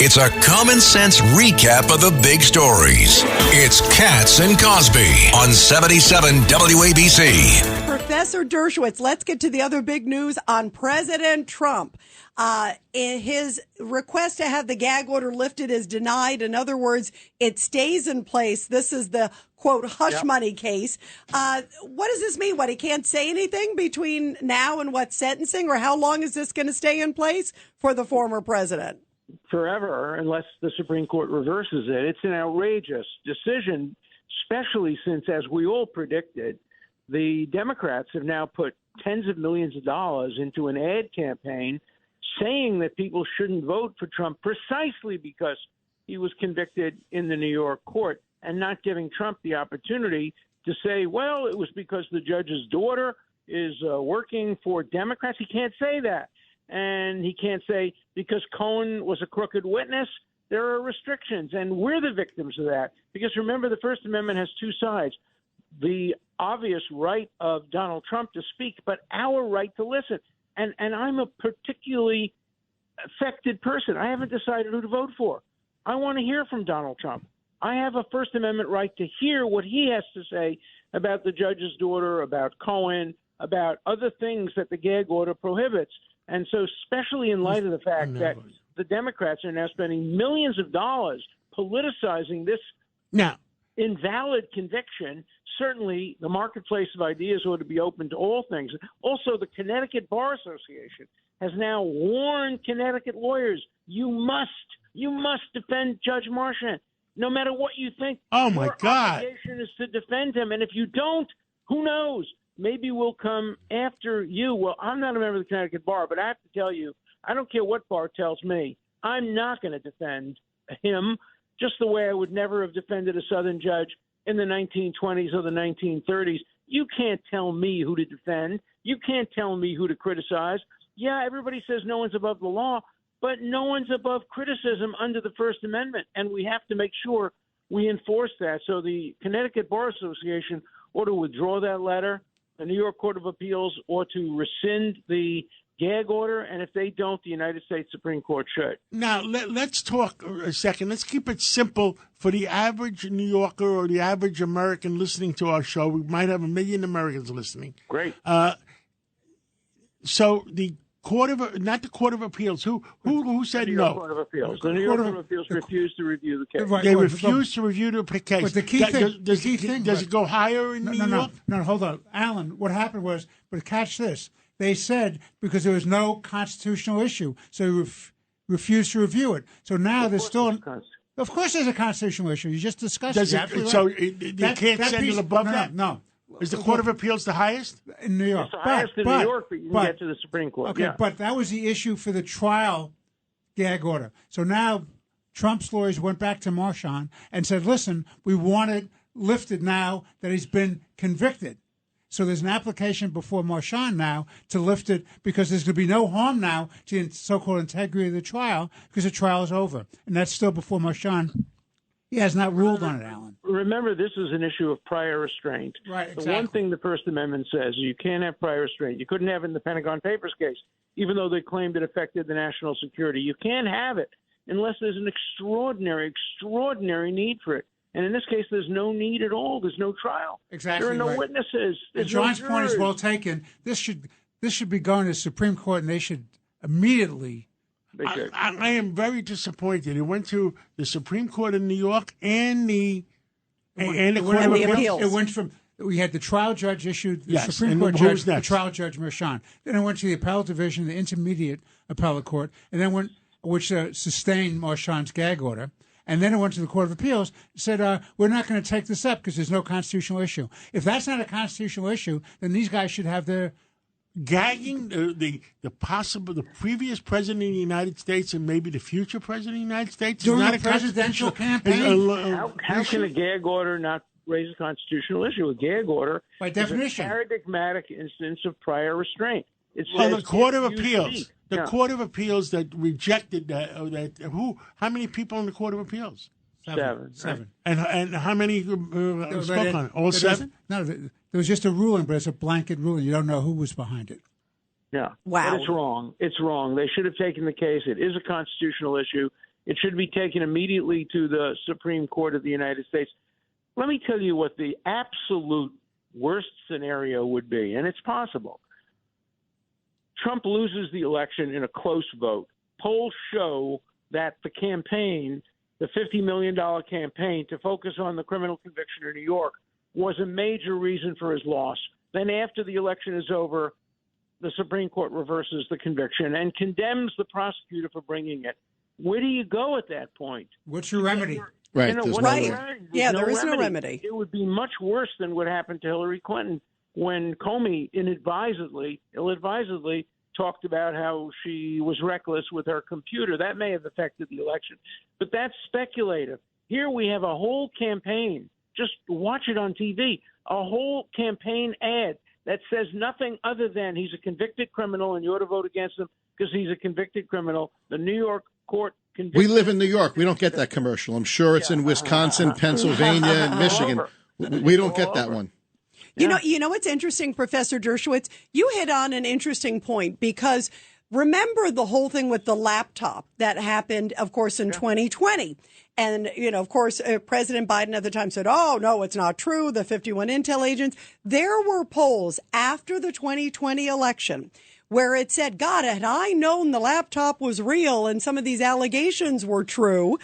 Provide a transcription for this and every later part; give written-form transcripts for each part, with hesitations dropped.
It's a common sense recap of the big stories. It's Katz and Cosby on 77 WABC. Professor Dershowitz, let's get to the other big news on President Trump. In his request to have the gag order lifted is denied. In other words, it stays in place. This is the, quote, hush money case. What does this mean? What, he can't say anything between now and what, sentencing? Or how long is this going to stay in place for the former president? Forever, unless the Supreme Court reverses it. It's an outrageous decision, especially since, as we all predicted, the Democrats have now put tens of millions of dollars into an ad campaign saying that people shouldn't vote for Trump precisely because he was convicted in the New York court, and not giving Trump the opportunity to say, well, it was because the judge's daughter is working for Democrats. He can't say that. And he can't say because Cohen was a crooked witness, there are restrictions. And we're the victims of that. Because remember, the First Amendment has two sides. The obvious right of Donald Trump to speak, but our right to listen. And I'm a particularly affected person. I haven't decided who to vote for. I want to hear from Donald Trump. I have a First Amendment right to hear what he has to say about the judge's daughter, about Cohen, about other things that the gag order prohibits. And so, especially in light of the fact that the Democrats are now spending millions of dollars politicizing this invalid conviction, certainly the marketplace of ideas ought to be open to all things. Also, the Connecticut Bar Association has now warned Connecticut lawyers, you must defend Judge Marchant, no matter what you think. Oh, my God. Our obligation is to defend him. And if you don't, who knows? Maybe we'll come after you. Well, I'm not a member of the Connecticut Bar, but I have to tell you, I don't care what bar tells me, I'm not going to defend him just the way I would never have defended a Southern judge in the 1920s or the 1930s. You can't tell me who to defend. You can't tell me who to criticize. Yeah, everybody says no one's above the law, but no one's above criticism under the First Amendment, and we have to make sure we enforce that. So the Connecticut Bar Association ought to withdraw that letter. The New York Court of Appeals ought to rescind the gag order, and if they don't, the United States Supreme Court should. Now, let's talk a second. Let's keep it simple for the average New Yorker or the average American listening to our show. We might have 1 million Americans listening. Great. So the not the Court of Appeals. Who said no? The Court of Appeals. The New York Court of Appeals refused to review the case. They refused to review the case. But the key thing does it go higher in New York? No, hold on. Alan, what happened was, but catch this. They said because there was no constitutional issue, so they refused to review it. So now there's still of course there's a constitutional issue. You just discussed it. So they can't send it above that? No. Is the Court of Appeals the highest? In New York. It's the highest in New York, but you can get to the Supreme Court. Okay, but that was the issue for the trial gag order. So now Trump's lawyers went back to Marchant and said, listen, we want it lifted now that he's been convicted. So there's an application before Marchant now to lift it because there's going to be no harm now to the so-called integrity of the trial because the trial is over. And that's still before Marchant. He has not ruled on it, Alan. Remember, this is an issue of prior restraint. Right, exactly. The one thing the First Amendment says is you can't have prior restraint. You couldn't have it in the Pentagon Papers case, even though they claimed it affected the national security. You can't have it unless there's an extraordinary need for it. And in this case, there's no need at all. There's no trial. Exactly. There are no witnesses. And John's point is well taken. This should be going to the Supreme Court, and they should immediately. I am very disappointed. It went to the Supreme Court in New York and the Court of Appeals. It went from we had the trial judge issued the Supreme Court judge, the trial judge Marchant. Then it went to the appellate division, the intermediate appellate court, and then which sustained Marchant's gag order. And then it went to the Court of Appeals, said, we're not going to take this up because there's no constitutional issue. If that's not a constitutional issue, then these guys should have their gagging the previous president of the United States and maybe the future president of the United States during a presidential campaign. How can a gag order not raise a constitutional issue? A gag order, by definition, is a paradigmatic instance of prior restraint. The Court of Appeals. The Court of Appeals that rejected that. How many people in the Court of Appeals? Seven. And how many spoke on it? All seven? No, there was just a ruling, but it's a blanket ruling. You don't know who was behind it. Yeah. Wow. But it's wrong. It's wrong. They should have taken the case. It is a constitutional issue. It should be taken immediately to the Supreme Court of the United States. Let me tell you what the absolute worst scenario would be, and it's possible. Trump loses the election in a close vote. Polls show that the campaign, the $50 million campaign to focus on the criminal conviction in New York, was a major reason for his loss. Then after the election is over, the Supreme Court reverses the conviction and condemns the prosecutor for bringing it. Where do you go at that point? What's your remedy? Right. There's There is no remedy. It would be much worse than what happened to Hillary Clinton when Comey ill-advisedly talked about how she was reckless with her computer. That may have affected the election. But that's speculative. Here we have a whole campaign. Just watch it on TV. A whole campaign ad that says nothing other than he's a convicted criminal and you ought to vote against him because he's a convicted criminal. The New York court convicted. We live in New York. We don't get that commercial. I'm sure it's in Wisconsin, Pennsylvania, and Michigan. We don't get that one. You know what's interesting, Professor Dershowitz? You hit on an interesting point because remember the whole thing with the laptop that happened, of course, in 2020. And, of course, President Biden at the time said, oh, no, it's not true. The 51 intel agents. There were polls after the 2020 election where it said, God, had I known the laptop was real and some of these allegations were true,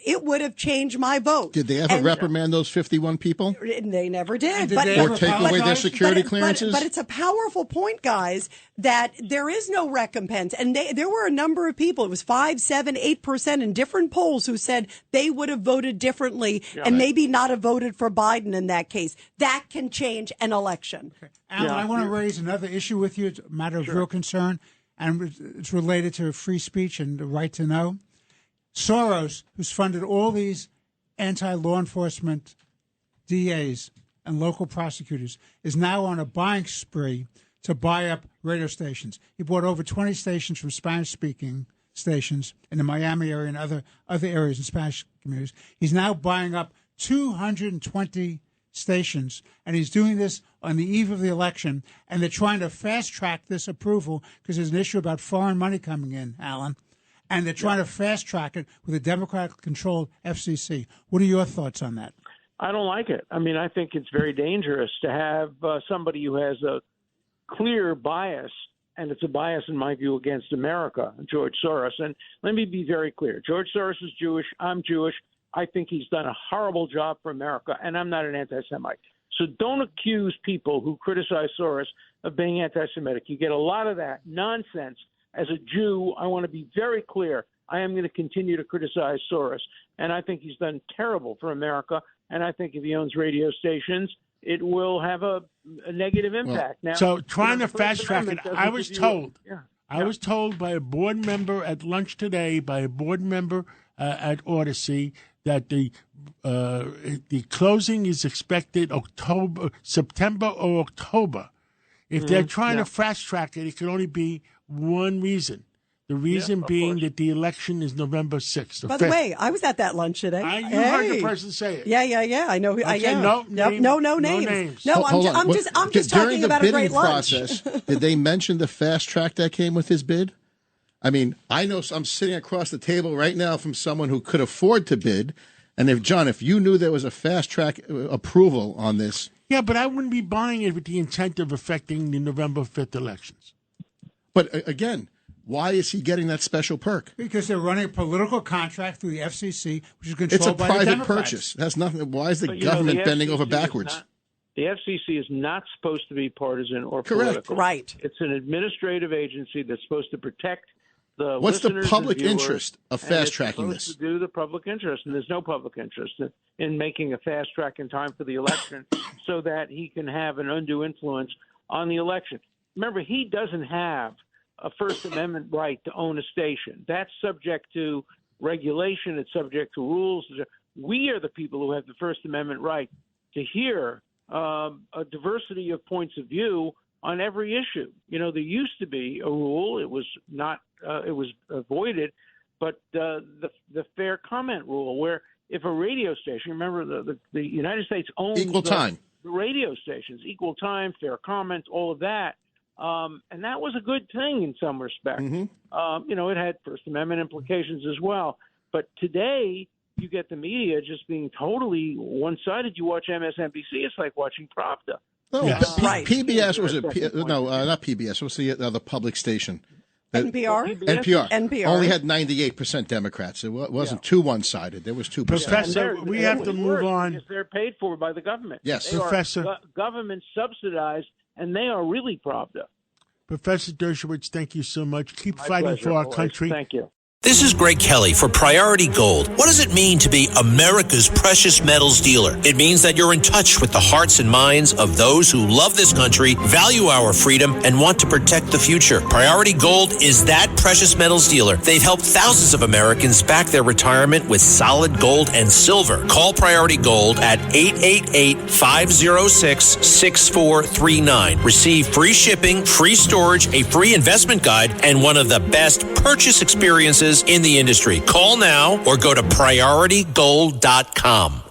it would have changed my vote. Did they ever reprimand those 51 people? They never did. Or take away their security clearances? But it's a powerful point, guys, that there is no recompense. And there were a number of people, it was 5, 7, 8% in different polls who said they would have voted differently and maybe not have voted for Biden in that case. That can change an election. Okay. Alan, I want to raise another issue with you. It's a matter of real concern, and it's related to free speech and the right to know. Soros, who's funded all these anti-law enforcement DAs and local prosecutors, is now on a buying spree to buy up radio stations. He bought over 20 stations from Spanish-speaking stations in the Miami area and other areas in Spanish communities. He's now buying up 220 stations, and he's doing this on the eve of the election, and they're trying to fast-track this approval because there's an issue about foreign money coming in, Alan. And they're trying to fast-track it with a Democratic-controlled FCC. What are your thoughts on that? I don't like it. I mean, I think it's very dangerous to have somebody who has a clear bias, and it's a bias, in my view, against America, George Soros. And let me be very clear. George Soros is Jewish. I'm Jewish. I think he's done a horrible job for America, and I'm not an anti-Semite. So don't accuse people who criticize Soros of being anti-Semitic. You get a lot of that nonsense. As a Jew, I want to be very clear. I am going to continue to criticize Soros, and I think he's done terrible for America. And I think if he owns radio stations, it will have a negative impact. Now, so trying to fast track it, I was told. I was told by a board member at lunch today, by a board member at Odyssey, that the closing is expected September or October. If they're trying to fast track it, it can only be one reason. The reason being that the election is November 6th. By the way, I was at that lunch today. You heard the person say it. Yeah. I know. Okay, no names. No names. No, I'm just talking about a great lunch. During the bidding process, did they mention the fast track that came with his bid? I mean, I know I'm sitting across the table right now from someone who could afford to bid. And if you knew there was a fast track approval on this. Yeah, but I wouldn't be buying it with the intent of affecting the November 5th elections. But again, why is he getting that special perk? Because they're running a political contract through the FCC, which is controlled by the It's a private Democrats. purchase. That's nothing. Why is the government bending over backwards? The FCC is not supposed to be partisan or Correct. political. Right. It's an administrative agency that's supposed to protect the What's the listeners public and viewers, interest of fast tracking and this? it's supposed to do the public interest, and there's no public interest in making a fast track in time for the election so that he can have an undue influence on the election. Remember, he doesn't have a First Amendment right to own a station. That's subject to regulation. It's subject to rules. We are the people who have the First Amendment right to hear a diversity of points of view on every issue. There used to be a rule. It was not. It was avoided, but the fair comment rule, where if a radio station, remember the United States owns equal time, the radio stations, equal time, fair comment, all of that. And that was a good thing in some respects. It had First Amendment implications as well. But today, you get the media just being totally one-sided. You watch MSNBC, it's like watching Pravda. No, Yes. Right. PBS was it? Not PBS. What's the other public station? NPR? NPR only had 98% Democrats. It wasn't too one-sided. There was 2%. Professor, we have to move on. Because they're paid for by the government. Yes. They Professor. are government subsidized, and they are really Pravda. Professor Dershowitz, thank you so much. Keep My fighting pleasure, for our boys. country. Thank you. This is Greg Kelly for Priority Gold. What does it mean to be America's precious metals dealer? It means that you're in touch with the hearts and minds of those who love this country, value our freedom, and want to protect the future. Priority Gold is that precious metals dealer. They've helped thousands of Americans back their retirement with solid gold and silver. Call Priority Gold at 888-506-6439. Receive free shipping, free storage, a free investment guide, and one of the best purchase experiences in the industry. Call now or go to PriorityGold.com.